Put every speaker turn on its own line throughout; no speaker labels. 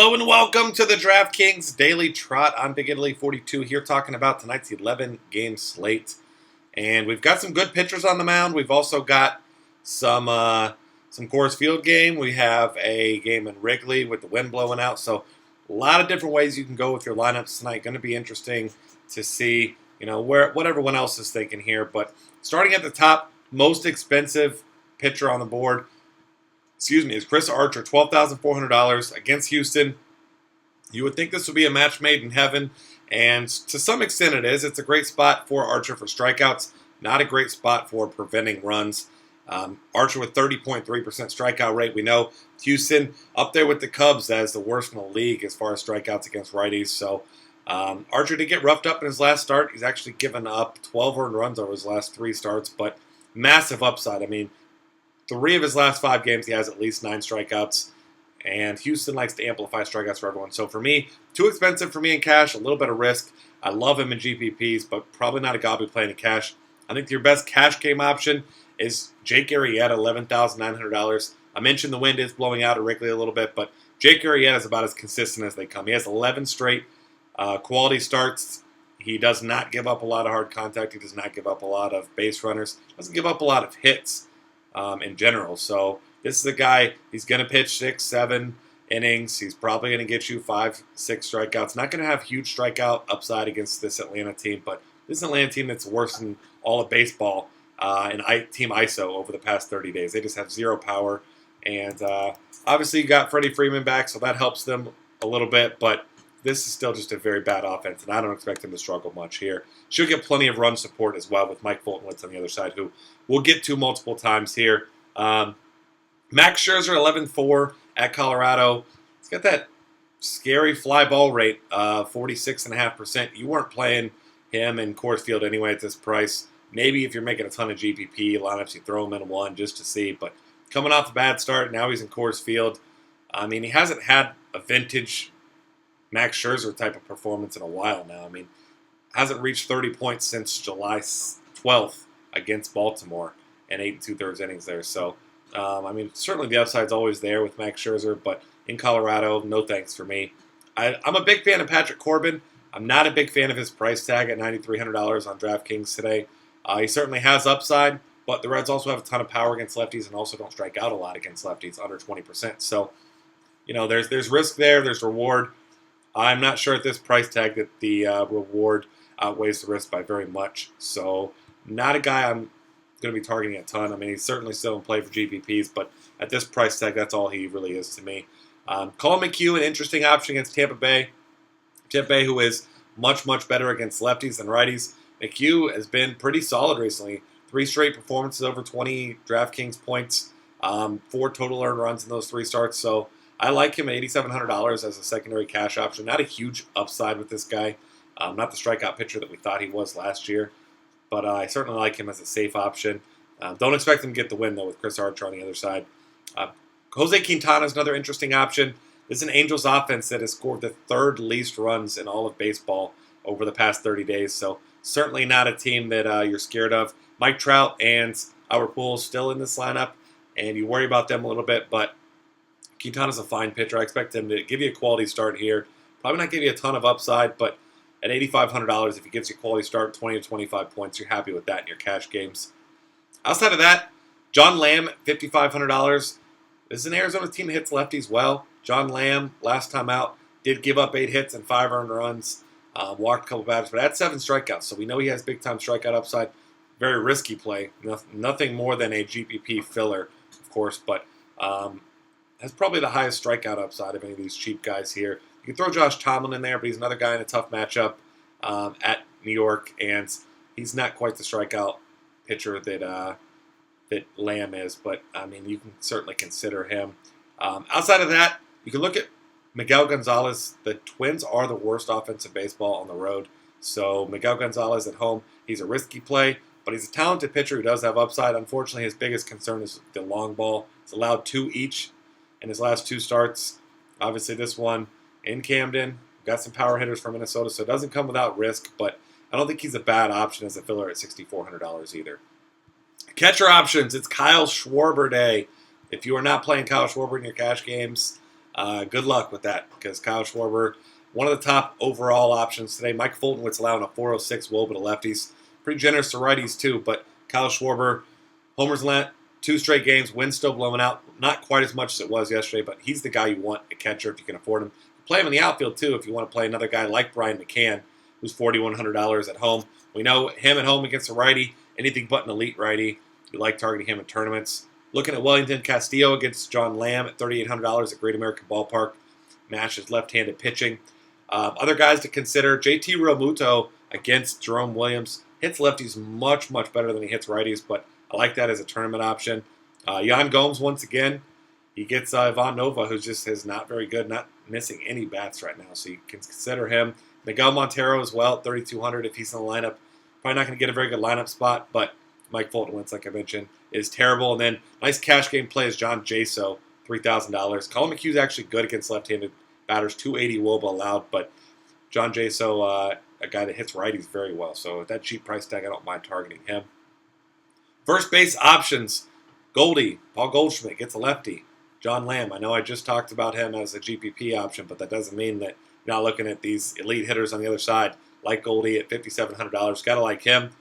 Hello and welcome to the DraftKings Daily Trot. I'm Big Italy 42 here talking about tonight's 11-game slate. And we've got some good pitchers on the mound. We've also got some Coors Field game. We have a game in Wrigley with the wind blowing out. So a lot of different ways you can go with your lineups tonight. Going to be interesting to see, what everyone else is thinking here. But starting at the top, most expensive pitcher on the board, is Chris Archer, $12,400 against Houston. You would think this would be a match made in heaven, and to some extent it is. It's a great spot for Archer for strikeouts, not a great spot for preventing runs. Archer with 30.3% strikeout rate. We know Houston up there with the Cubs as the worst in the league as far as strikeouts against righties. So Archer did get roughed up in his last start. He's actually given up 12 earned runs over his last 3 starts, but massive upside. 3 of his last 5 games, he has at least 9 strikeouts. And Houston likes to amplify strikeouts for everyone. So for me, too expensive for me in cash, a little bit of risk. I love him in GPPs, but probably not a guy I'll be playing in cash. I think your best cash game option is Jake Arrieta, $11,900. I mentioned the wind is blowing out at Wrigley a little bit, but Jake Arrieta is about as consistent as they come. He has 11 straight quality starts. He does not give up a lot of hard contact. He does not give up a lot of base runners. Doesn't give up a lot of hits. In general. So this is a guy, he's going to pitch 6-7 innings. He's probably going to get you 5-6 strikeouts. Not going to have huge strikeout upside against this Atlanta team, but this Atlanta team that's worse than all of baseball in Team ISO over the past 30 days. They just have zero power. And obviously you got Freddie Freeman back, so that helps them a little bit, but this is still just a very bad offense, and I don't expect him to struggle much here. Should get plenty of run support as well with Mike Fultonwitz on the other side, who we'll get to multiple times here. Max Scherzer, 11-4 at Colorado. He's got that scary fly ball rate, 46.5%. You weren't playing him in Coors Field anyway at this price. Maybe if you're making a ton of GPP lineups, you throw him in one just to see. But coming off a bad start, now he's in Coors Field. He hasn't had a vintage Max Scherzer type of performance in a while now. Hasn't reached 30 points since July 12th against Baltimore and 8 2/3 innings there. So, certainly the upside's always there with Max Scherzer, but in Colorado, no thanks for me. I'm a big fan of Patrick Corbin. I'm not a big fan of his price tag at $9,300 on DraftKings today. He certainly has upside, but the Reds also have a ton of power against lefties and also don't strike out a lot against lefties, under 20%. So, there's risk there, there's reward. I'm not sure at this price tag that the reward outweighs the risk by very much. So, not a guy I'm going to be targeting a ton. He's certainly still in play for GPPs, but at this price tag, that's all he really is to me. Colin McHugh, an interesting option against Tampa Bay. Tampa Bay, who is much, much better against lefties than righties. McHugh has been pretty solid recently. 3 straight performances over 20 DraftKings points. 4 total earned runs in those 3 starts. So, I like him at $8,700 as a secondary cash option. Not a huge upside with this guy. Not the strikeout pitcher that we thought he was last year. But I certainly like him as a safe option. Don't expect him to get the win, though, with Chris Archer on the other side. Jose Quintana is another interesting option. This is an Angels offense that has scored the 3rd least runs in all of baseball over the past 30 days. So certainly not a team that you're scared of. Mike Trout and Albert Pujols still in this lineup, and you worry about them a little bit, but Quintana's a fine pitcher. I expect him to give you a quality start here. Probably not give you a ton of upside, but at $8,500, if he gives you a quality start, 20 to 25 points, you're happy with that in your cash games. Outside of that, John Lamb, $5,500. This is an Arizona team that hits lefties well. John Lamb, last time out, did give up 8 hits and 5 earned runs. Walked a couple batters, but had 7 strikeouts. So we know he has big-time strikeout upside. Very risky play. Nothing more than a GPP filler, of course, but has probably the highest strikeout upside of any of these cheap guys here. You can throw Josh Tomlin in there, but he's another guy in a tough matchup at New York, and he's not quite the strikeout pitcher that Lamb is, but you can certainly consider him. Outside of that, you can look at Miguel Gonzalez. The Twins are the worst offense in baseball on the road, so Miguel Gonzalez at home, he's a risky play, but he's a talented pitcher who does have upside. Unfortunately, his biggest concern is the long ball. He's allowed 2 each in his last 2 starts. Obviously, this one in Camden. Got some power hitters from Minnesota, so it doesn't come without risk, but I don't think he's a bad option as a filler at $6,400 either. Catcher options, it's Kyle Schwarber day. If you are not playing Kyle Schwarber in your cash games, Good luck with that because Kyle Schwarber, one of the top overall options today. Mike Fulton's allowing a 406 WOBA to lefties. Pretty generous to righties too, but Kyle Schwarber, homers lent, 2 straight games, wins still blowing out. Not quite as much as it was yesterday, but he's the guy you want a catcher if you can afford him. Play him in the outfield too if you want to play another guy like Brian McCann, who's $4,100 at home. We know him at home against a righty, anything but an elite righty. We like targeting him in tournaments. Looking at Wellington Castillo against John Lamb at $3,800 at Great American Ballpark. Matches left-handed pitching. Other guys to consider, JT Realmuto against Jerome Williams. Hits lefties much, much better than he hits righties, but I like that as a tournament option. Yan Gomes, once again, he gets Ivan Nova, who just is not very good, not missing any bats right now, so you can consider him. Miguel Montero as well at $3,200 if he's in the lineup. Probably not going to get a very good lineup spot, but Mike Fulton, like I mentioned, is terrible. And then nice cash game play is John Jaso, $3,000. Colin McHugh's actually good against left-handed batters, 280 WOBA allowed, but John Jaso, a guy that hits righties very well. So at that cheap price tag, I don't mind targeting him. First base options. Goldie, Paul Goldschmidt gets a lefty. John Lamb, I know I just talked about him as a GPP option, but that doesn't mean that you're not looking at these elite hitters on the other side, like Goldie at $5,700. Got to like him.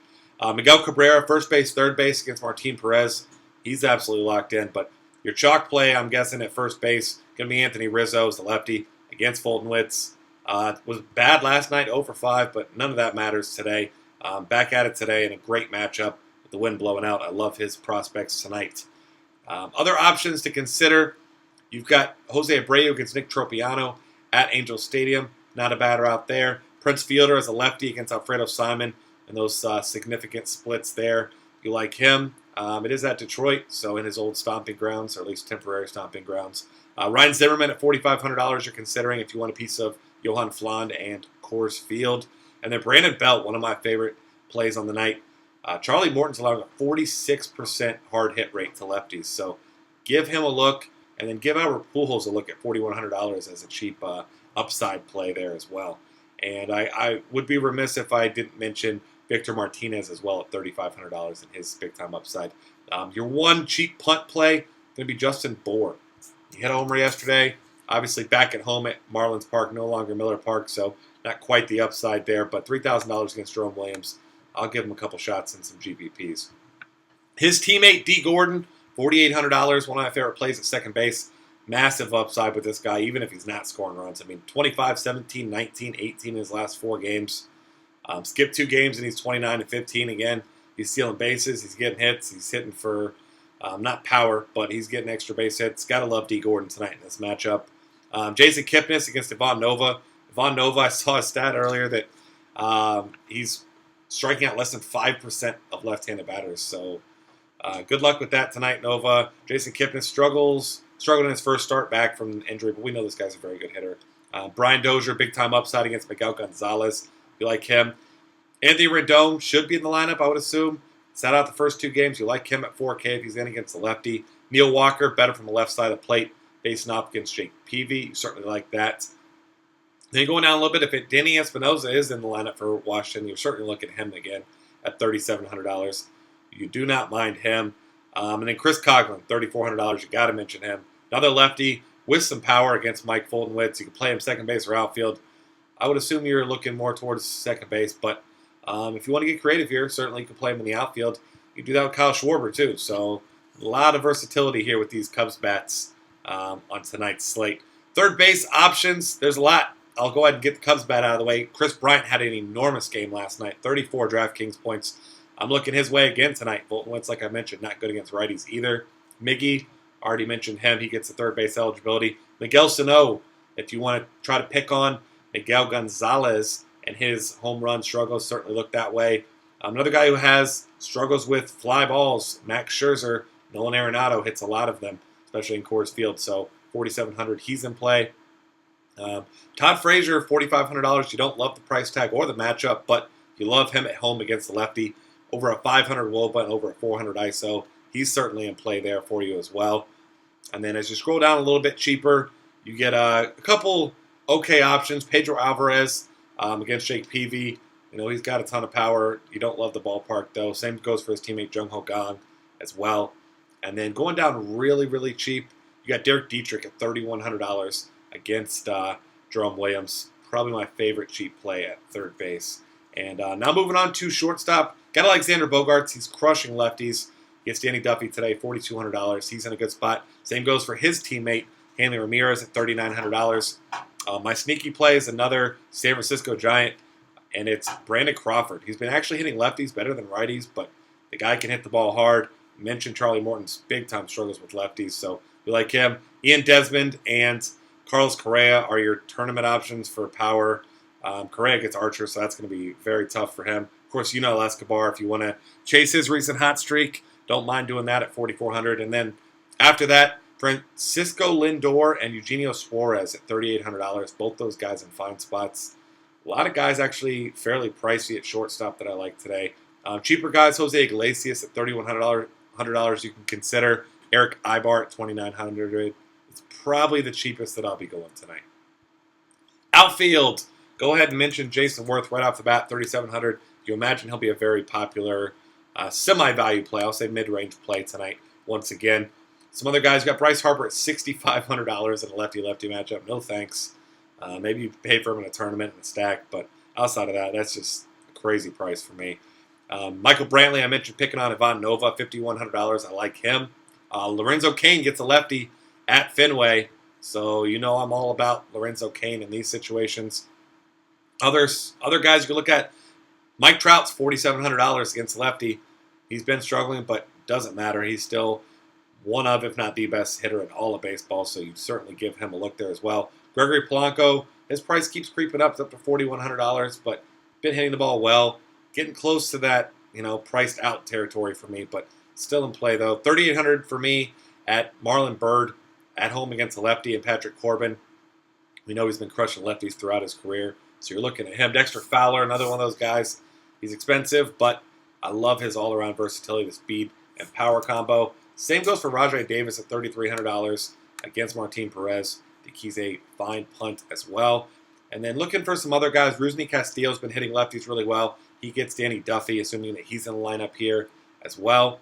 Miguel Cabrera, first base, third base against Martin Perez. He's absolutely locked in, but your chalk play, I'm guessing, at first base, going to be Anthony Rizzo as the lefty against Fultonwitz. Was bad last night, 0 for 5, but none of that matters today. Back at it today in a great matchup with the wind blowing out. I love his prospects tonight. Other options to consider, you've got Jose Abreu against Nick Tropiano at Angel Stadium. Not a batter out there. Prince Fielder as a lefty against Alfredo Simon, and those significant splits there. You like him. It is at Detroit, so in his old stomping grounds, or at least temporary stomping grounds. Ryan Zimmerman at $4,500 you're considering if you want a piece of Johan Fland and Coors Field. And then Brandon Belt, one of my favorite plays on the night. Charlie Morton's allowing a 46% hard hit rate to lefties. So give him a look, and then give Albert Pujols a look at $4,100 as a cheap upside play there as well. And I would be remiss if I didn't mention Victor Martinez as well at $3,500 in his big-time upside. Your one cheap punt play going to be Justin Bour. He hit a homer yesterday. Obviously back at home at Marlins Park, no longer Miller Park, so not quite the upside there. But $3,000 against Jerome Williams. I'll give him a couple shots and some GPPs. His teammate, D. Gordon, $4,800, one of my favorite plays at second base. Massive upside with this guy, even if he's not scoring runs. I mean, 25, 17, 19, 18 in his last 4 games. Skipped 2 games, and he's 29 and 15 again. He's stealing bases. He's getting hits. He's hitting for not power, but he's getting extra base hits. Got to love D. Gordon tonight in this matchup. Jason Kipnis against Ivan Nova. Ivan Nova, I saw a stat earlier that he's striking out less than 5% of left-handed batters. So good luck with that tonight, Nova. Jason Kipnis struggled in his first start back from an injury, but we know this guy's a very good hitter. Brian Dozier, big-time upside against Miguel Gonzalez. You like him. Anthony Rendon should be in the lineup, I would assume. Sat out the first 2 games. You like him at $4K if he's in against the lefty. Neil Walker, better from the left side of the plate, facing off against Jake Peavy. You certainly like that. Then going down a little bit, if Denny Espinosa is in the lineup for Washington, you certainly look at him again at $3,700. You do not mind him. And then Chris Coughlin, $3,400. You got to mention him. Another lefty with some power against Mike Fultonwitz. You can play him second base or outfield. I would assume you're looking more towards second base, but if you want to get creative here, certainly you can play him in the outfield. You can do that with Kyle Schwarber too. So a lot of versatility here with these Cubs bats on tonight's slate. Third base options, there's a lot. I'll go ahead and get the Cubs bat out of the way. Chris Bryant had an enormous game last night, 34 DraftKings points. I'm looking his way again tonight. Fultonwitz, like I mentioned, not good against righties either. Miggy, already mentioned him. He gets the third base eligibility. Miguel Sano, if you want to try to pick on Miguel Gonzalez and his home run struggles, certainly look that way. Another guy who has struggles with fly balls, Max Scherzer. Nolan Arenado hits a lot of them, especially in Coors Field. So $4,700, he's in play. Todd Frazier, $4,500. You don't love the price tag or the matchup, but you love him at home against the lefty. Over a 500 WOBA and over a 400 ISO. He's certainly in play there for you as well. And then as you scroll down a little bit cheaper, you get a couple okay options. Pedro Alvarez against Jake Peavy. You know, he's got a ton of power. You don't love the ballpark, though. Same goes for his teammate Jung Ho Kang as well. And then going down really, really cheap, You got Derek Dietrich at $3,100 against Jerome Williams. Probably my favorite cheap play at third base. And now moving on to shortstop. Got Alexander Bogaerts. He's crushing lefties. Against Danny Duffy today, $4,200. He's in a good spot. Same goes for his teammate, Hanley Ramirez, at $3,900. My sneaky play is another San Francisco Giant, and it's Brandon Crawford. He's been actually hitting lefties better than righties, but the guy can hit the ball hard. Mentioned Charlie Morton's big-time struggles with lefties, so we like him. Ian Desmond and Carlos Correa are your tournament options for power. Correa gets Archer, so that's going to be very tough for him. Of course, you know Escobar. If you want to chase his recent hot streak, don't mind doing that at $4,400. And then after that, Francisco Lindor and Eugenio Suarez at $3,800. Both those guys in fine spots. A lot of guys actually fairly pricey at shortstop that I like today. Cheaper guys, Jose Iglesias at $3,100. You can consider Eric Ibar at $2,900. It's probably the cheapest that I'll be going tonight. Outfield. Go ahead and mention Jason Worth right off the bat, $3,700. You imagine he'll be a very popular semi-value play. I'll say mid-range play tonight once again. Some other guys, you got Bryce Harper at $6,500 in a lefty-lefty matchup. No thanks. Maybe you pay for him in a tournament in a stack, but outside of that, that's just a crazy price for me. Michael Brantley, I mentioned picking on Ivan Nova, $5,100. I like him. Lorenzo Cain gets a lefty at Fenway, so you know I'm all about Lorenzo Cain in these situations. Other guys you can look at, Mike Trout's $4,700 against lefty. He's been struggling, but doesn't matter. He's still one of, if not the best hitter in all of baseball, so you certainly give him a look there as well. Gregory Polanco, his price keeps creeping up. It's up to $4,100, but been hitting the ball well. Getting close to that, priced out territory for me, but still in play, though. $3,800 for me at Marlon Byrd at home against a lefty and Patrick Corbin. We know he's been crushing lefties throughout his career, so you're looking at him. Dexter Fowler, another one of those guys. He's expensive, but I love his all-around versatility, the speed and power combo. Same goes for Rajai Davis at $3,300 against Martin Perez. I think he's a fine punt as well. And then looking for some other guys, Rusney Castillo's been hitting lefties really well. He gets Danny Duffy, assuming that he's in the lineup here as well.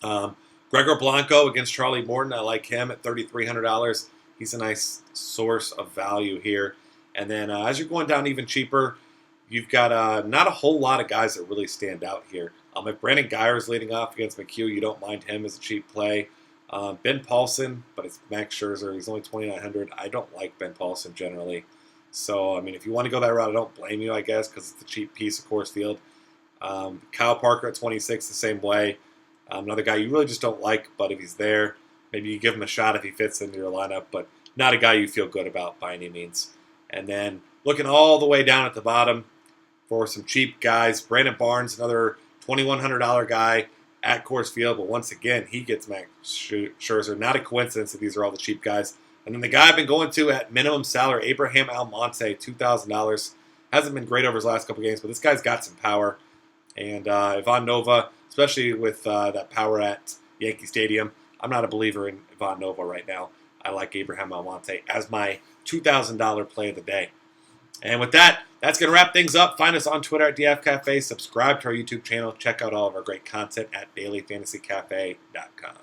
Gregor Blanco against Charlie Morton. I like him at $3,300. He's a nice source of value here. And then as you're going down even cheaper, you've got not a whole lot of guys that really stand out here. If Brandon Guyer's leading off against McHugh, you don't mind him as a cheap play. Ben Paulson, but it's Max Scherzer. He's only $2,900. I don't like Ben Paulson generally. So, if you want to go that route, I don't blame you, I guess, because it's a cheap piece of course field. Kyle Parker at $26, the same way. Another guy you really just don't like, but if he's there, maybe you give him a shot if he fits into your lineup, but not a guy you feel good about by any means. And then looking all the way down at the bottom for some cheap guys, Brandon Barnes, another $2,100 guy at Coors Field, but once again, he gets Max Scherzer. Not a coincidence that these are all the cheap guys. And then the guy I've been going to at minimum salary, Abraham Almonte, $2,000. Hasn't been great over his last couple games, but this guy's got some power. And Ivan Nova, especially with that power at Yankee Stadium, I'm not a believer in Ivan Nova right now. I like Abraham Almonte as my $2,000 play of the day. And with that, that's going to wrap things up. Find us on Twitter at DF Cafe. Subscribe to our YouTube channel. Check out all of our great content at dailyfantasycafe.com.